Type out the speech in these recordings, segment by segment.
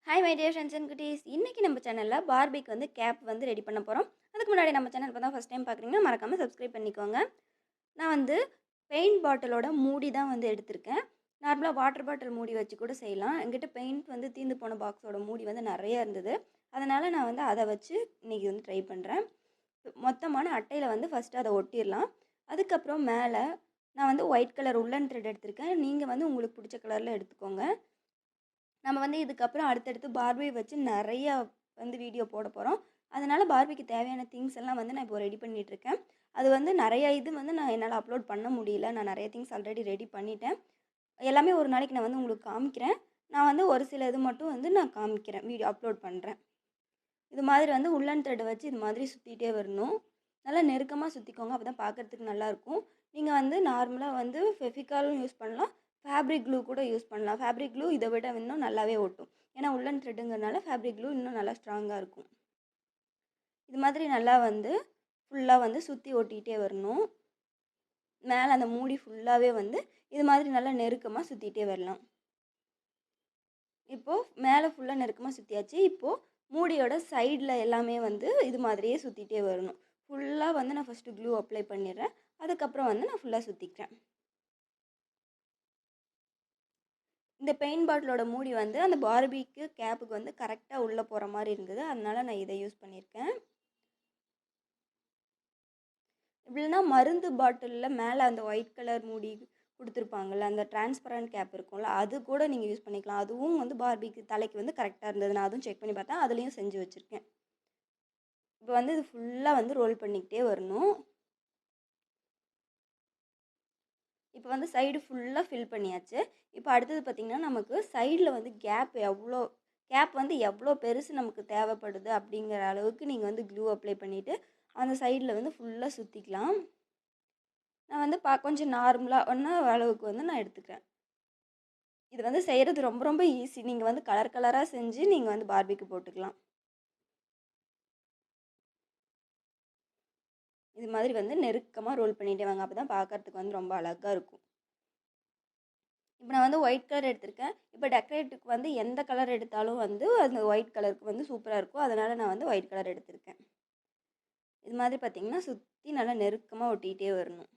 Hi my dear friends and குட்டீஸ். இன்றைக்கி நம்ம சேனலில் பார்பிக்கு வந்து கேப் வந்து ரெடி பண்ண போகிறோம். அதுக்கு முன்னாடி நம்ம சேனல் இப்போ தான் ஃபஸ்ட் டைம் பார்க்குறீங்கன்னா மறக்காமல் சப்ஸ்கிரைப் பண்ணிக்கோங்க. நான் வந்து பெயிண்ட் பாட்டிலோட மூடி தான் வந்து எடுத்திருக்கேன். நார்மலாக வாட்டர் பாட்டில் மூடி வச்சு கூட செய்யலாம். என்கிட்ட பெயிண்ட் வந்து தீர்ந்து போன பாக்ஸோட மூடி வந்து நிறைய இருந்தது. அதனால் நான் வந்து அதை வச்சு இன்றைக்கி வந்து ட்ரை பண்ணுறேன். மொத்தமான அட்டையில் வந்து ஃபஸ்ட்டு அதை ஒட்டிடலாம். அதுக்கப்புறம் மேலே நான் வந்து ஒயிட் கலர் உள்ளன் த்ரெட் எடுத்திருக்கேன். நீங்கள் வந்து உங்களுக்கு பிடிச்ச கலரில் எடுத்துக்கோங்க. நம்ம வந்து இதுக்கப்புறம் அடுத்தடுத்து பார்பி வச்சு நிறையா வந்து வீடியோ போட போகிறோம். அதனால் பார்பிக்கு தேவையான திங்ஸ் எல்லாம் வந்து நான் இப்போ ரெடி பண்ணிகிட்ருக்கேன். அது வந்து நிறையா இது வந்து நான் என்னால் அப்லோட் பண்ண முடியல. நான் நிறைய திங்ஸ் ஆல்ரெடி ரெடி பண்ணிட்டேன். எல்லாமே ஒரு நாளைக்கு நான் வந்து உங்களுக்கு காமிக்கிறேன். நான் வந்து ஒரு சில இது மட்டும் வந்து நான் காமிக்கிறேன், வீடியோ அப்லோட் பண்ணுறேன். இது மாதிரி வந்து உள்ளன் த்ரெட் வச்சு இது மாதிரி சுற்றிட்டே வரணும். நல்லா நெருக்கமாக சுற்றிக்கோங்க, அப்போ தான் பார்க்குறதுக்கு நல்லாயிருக்கும். நீங்கள் வந்து நார்மலாக வந்து ஃபெவிகாலும் யூஸ் பண்ணலாம், ஃபேப்ரிக் க்ளூ கூட யூஸ் பண்ணலாம். ஃபேப்ரிக் க்ளூ இதை விட இன்னும் நல்லாவே ஒட்டும். ஏன்னா உள்ளன் த்ரெட்டுங்கிறனால ஃபேப்ரிக் க்ளூ இன்னும் நல்லா ஸ்ட்ராங்காக இருக்கும். இது மாதிரி நல்லா வந்து ஃபுல்லாக வந்து சுற்றி ஒட்டிகிட்டே வரணும். மேலே அந்த மூடி ஃபுல்லாகவே வந்து இது மாதிரி நல்லா நெருக்கமாக சுற்றிட்டே வரலாம். இப்போது மேலே ஃபுல்லாக நெருக்கமாக சுற்றியாச்சு. இப்போது மூடியோட சைடில் எல்லாமே வந்து இது மாதிரியே சுற்றிட்டே வரணும். ஃபுல்லாக வந்து நான் ஃபஸ்ட்டு க்ளூ அப்ளை பண்ணிடுறேன். அதுக்கப்புறம் வந்து நான் ஃபுல்லாக சுற்றிக்கிறேன். இந்த பெயிண்ட் பாட்டிலோட மூடி வந்து அந்த பார்பிக்கு கேப்புக்கு வந்து கரெக்டாக உள்ளே போகிற மாதிரி இருந்தது. அதனால் நான் இதை யூஸ் பண்ணியிருக்கேன். இப்படின்னா மருந்து பாட்டிலில் மேலே அந்த ஒயிட் கலர் மூடி கொடுத்துருப்பாங்கள்ல, அந்த டிரான்ஸ்பரண்ட் கேப் இருக்கும்ல, அது கூட நீங்கள் யூஸ் பண்ணிக்கலாம். அதுவும் வந்து பார்பிக்கு தலைக்கு வந்து கரெக்டாக இருந்தது. நான் அதுவும் செக் பண்ணி பார்த்தேன், அதுலேயும் செஞ்சு வச்சுருக்கேன். இப்போ வந்து இது ஃபுல்லாக வந்து ரோல் பண்ணிக்கிட்டே வரணும். இப்போ வந்து சைடு ஃபுல்லாக ஃபில் பண்ணியாச்சு. இப்போ அடுத்தது பார்த்திங்கன்னா, நமக்கு சைடில் வந்து கேப் வந்து எவ்வளோ பெருசு நமக்கு தேவைப்படுது அப்படிங்கிற அளவுக்கு நீங்கள் வந்து க்ளூ அப்ளை பண்ணிவிட்டு அந்த சைடில் வந்து ஃபுல்லாக சுற்றிக்கலாம். நான் வந்து கொஞ்சம் நார்மலாக அளவுக்கு வந்து நான் எடுத்துக்கிறேன். இது வந்து செய்கிறது ரொம்ப ரொம்ப ஈஸி. நீங்கள் வந்து கலர் கலராக செஞ்சு நீங்கள் வந்து பார்பிக்கு போட்டுக்கலாம். இது மாதிரி வந்து நெருக்கமாக ரோல் பண்ணிகிட்டே வாங்க, அப்போ தான் பார்க்குறதுக்கு வந்து ரொம்ப அழகாக இருக்கும். இப்போ நான் வந்து ஒயிட் கலர் எடுத்திருக்கேன். இப்போ டெக்கரேட்டுக்கு வந்து எந்த கலர் எடுத்தாலும் வந்து அந்த ஒயிட் கலருக்கு வந்து சூப்பராக இருக்கும். அதனால் நான் வந்து ஒயிட் கலர் எடுத்திருக்கேன். இது மாதிரி பார்த்திங்கன்னா சுற்றி நல்லா நெருக்கமாக ஒட்டிகிட்டே வரணும்.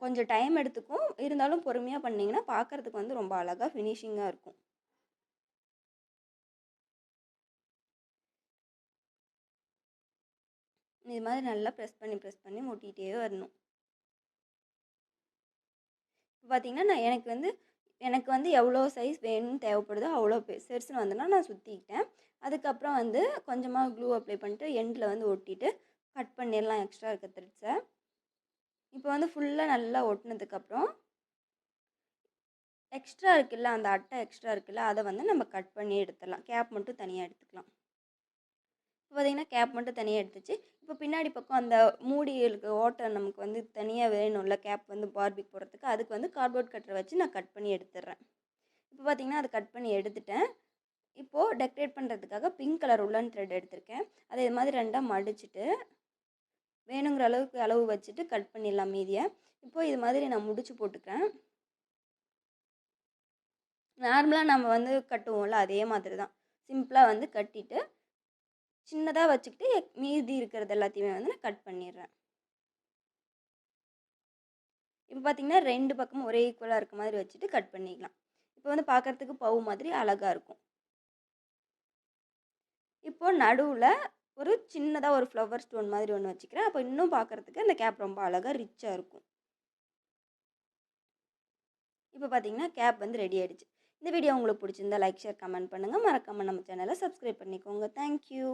கொஞ்சம் டைம் எடுத்துக்கும், இருந்தாலும் பொறுமையாக பண்ணிங்கன்னா பார்க்குறதுக்கு வந்து ரொம்ப அழகாக ஃபினிஷிங்காக இருக்கும். இது மாதிரி நல்லா ப்ரெஸ் பண்ணி ஒட்டிகிட்டே வரணும். இப்போ பார்த்திங்கன்னா எனக்கு வந்து எவ்வளோ சைஸ் வேணும்னு தேவைப்படுதோ அவ்வளோ பெருசுன்னு வந்தோன்னா நான் சுற்றிக்கிட்டேன். அதுக்கப்புறம் வந்து கொஞ்சமாக க்ளூ அப்ளை பண்ணிட்டு எண்டில் வந்து ஒட்டிட்டு கட் பண்ணிடலாம் எக்ஸ்ட்ரா இருக்க த்ரெட்ஸை. இப்போ வந்து ஃபுல்லாக நல்லா ஒட்டினதுக்கப்புறம் எக்ஸ்ட்ரா இருக்குல்ல, அந்த அட்டை எக்ஸ்ட்ரா இருக்குல்ல, அதை வந்து நம்ம கட் பண்ணி எடுத்துடலாம். கேப் மட்டும் தனியாக எடுத்துக்கலாம். இப்போ பார்த்திங்கன்னா கேப் மட்டும் தனியாக எடுத்துச்சு. இப்போ பின்னாடி பக்கம் அந்த மூடி இருக்க ஓட்டை நமக்கு வந்து தனியாக வேணும்ல, கேப் வந்து பார்பிக்கு போடுறதுக்கு. அதுக்கு வந்து கார்ட்போர்ட் கட்டரை வச்சு நான் கட் பண்ணி எடுத்துடுறேன். இப்போ பார்த்திங்கன்னா அதை கட் பண்ணி எடுத்துட்டேன். இப்போது டெக்கரேட் பண்ணுறதுக்காக பிங்க் கலர் உள்ளன் த்ரெட் எடுத்திருக்கேன். அதை இது மாதிரி ரெண்டாக மடிச்சுட்டு வேணுங்கிற அளவுக்கு அளவு வச்சுட்டு கட் பண்ணிடலாம் மீதியை. இப்போது இது மாதிரி நான் முடிச்சு போட்டுக்கிறேன். நார்மலாக நம்ம வந்து கட்டுவோம்ல, அதே மாதிரி தான் சிம்பிளாக வந்து கட்டிட்டு சின்னதாக வச்சுக்கிட்டு மீதி இருக்கிறது எல்லாத்தையுமே வந்து நான் கட் பண்ணிடுறேன். இப்போ பார்த்திங்கன்னா 2 பக்கமும் ஒரே ஈக்குவலாக இருக்க மாதிரி வச்சுட்டு கட் பண்ணிக்கலாம். இப்போ வந்து பார்க்குறதுக்கு பவு மாதிரி அழகாக இருக்கும். இப்போது நடுவில் ஒரு சின்னதாக ஒரு ஃப்ளவர் ஸ்டோன் மாதிரி ஒன்று வச்சுக்கிறேன். அப்போ இன்னும் பார்க்குறதுக்கு அந்த கேப் ரொம்ப அழகாக ரிச்சாக இருக்கும். இப்போ பார்த்திங்கன்னா கேப் வந்து ரெடி ஆகிடுச்சு. இந்த வீடியோ உங்களுக்கு பிடிச்சிருந்தா லைக், ஷேர், கமெண்ட் பண்ணுங்கள். மறக்காமல் நம்ம சேனலை சப்ஸ்கிரைப் பண்ணிக்கோங்க. தேங்க்யூ.